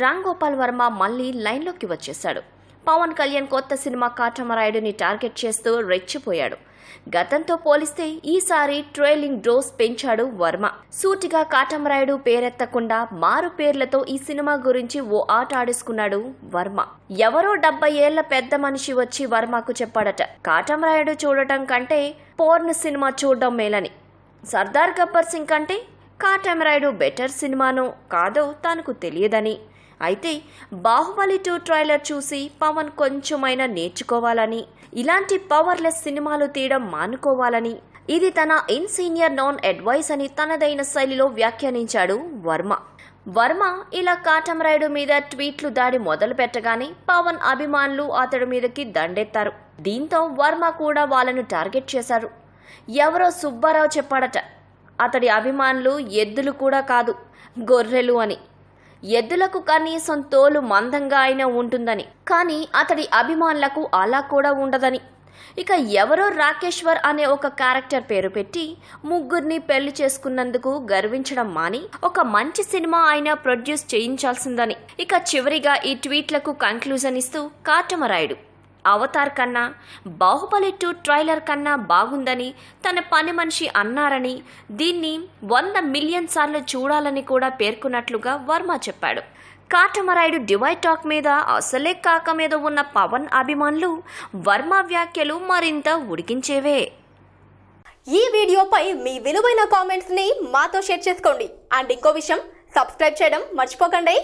రామ్ గోపాల్ వర్మ మళ్లీ లైన్లోకి వచ్చేశాడు. పవన్ కళ్యాణ్ కొత్త సినిమా కాటమరాయుడుని టార్గెట్ చేస్తూ రెచ్చిపోయాడు. గతంతో పోలిస్తే ఈసారి ట్రైలింగ్ డోస్ పెంచాడు వర్మ. సూటిగా కాటమరాయుడు పేరెత్తకుండా మారు పేర్లతో ఈ సినిమా గురించి ఓ ఆట ఆడేసుకున్నాడు వర్మ. ఎవరో 70 ఏళ్ల పెద్ద మనిషి వచ్చి వర్మకు చెప్పాడట, కాటమరాయుడు చూడటం కంటే పోర్న్ సినిమా చూడడం మేలని. సర్దార్ గబ్బర్ సింగ్ కంటే కాటమరాయుడు బెటర్ సినిమానో కాదో తనకు తెలియదని. అయితే బాహుబలి 2 ట్రైలర్ చూసి పవన్ కొంచెమైనా నేర్చుకోవాలని, ఇలాంటి పవర్లెస్ సినిమాలు తీయడం మానుకోవాలని, ఇది తన ఇన్సీనియర్ నాన్ అడ్వైస్ అని తనదైన శైలిలో వ్యాఖ్యానించాడు వర్మ. ఇలా కాటమరాయుడు మీద ట్వీట్లు దాడి మొదలు పెట్టగానే పవన్ అభిమానులు అతడి మీదకి దండెత్తారు. దీంతో వర్మ కూడా వాళ్ళను టార్గెట్ చేశారు. ఎవరో సుబ్బారావు చెప్పాడట, అతడి అభిమానులు ఎద్దులు కూడా కాదు గొర్రెలు అని. ఎద్దులకు కనీసం తోలు మందంగా అయినా ఉంటుందని, కానీ అతడి అభిమానులకు అలా కూడా ఉండదని. ఇక ఎవరో రాకేశ్వర్ అనే ఒక క్యారెక్టర్ పేరు పెట్టి ముగ్గురిని పెళ్లి చేసుకున్నందుకు గర్వించడం మాని ఒక మంచి సినిమా అయినా ప్రొడ్యూస్ చేయించాల్సిందని. ఇక చివరిగా ఈ ట్వీట్లకు కంక్లూజన్ ఇస్తూ కాటమరాయుడు అవతార్ కన్నా బాహుబలి 2 ట్రైలర్ కన్నా బాగుందని తన పని మనిషి అన్నారని, దీన్ని 100 మిలియన్ సార్లు చూడాలని కూడా పేర్కొన్నట్లుగా వర్మ చెప్పాడు. కాటమరాయుడు డివైడ్ టాక్ మీద అసలే కాక మీద ఉన్న పవన్ అభిమానులు వర్మ వ్యాఖ్యలు మరింత ఉడికించేవే. ఈ వీడియోపై మీ విలువైన కామెంట్స్ ని మాతో షేర్ చేసుకోండి. అండ్ ఇంకో విషయం, సబ్స్క్రైబ్ చేయడం మర్చిపోకండి.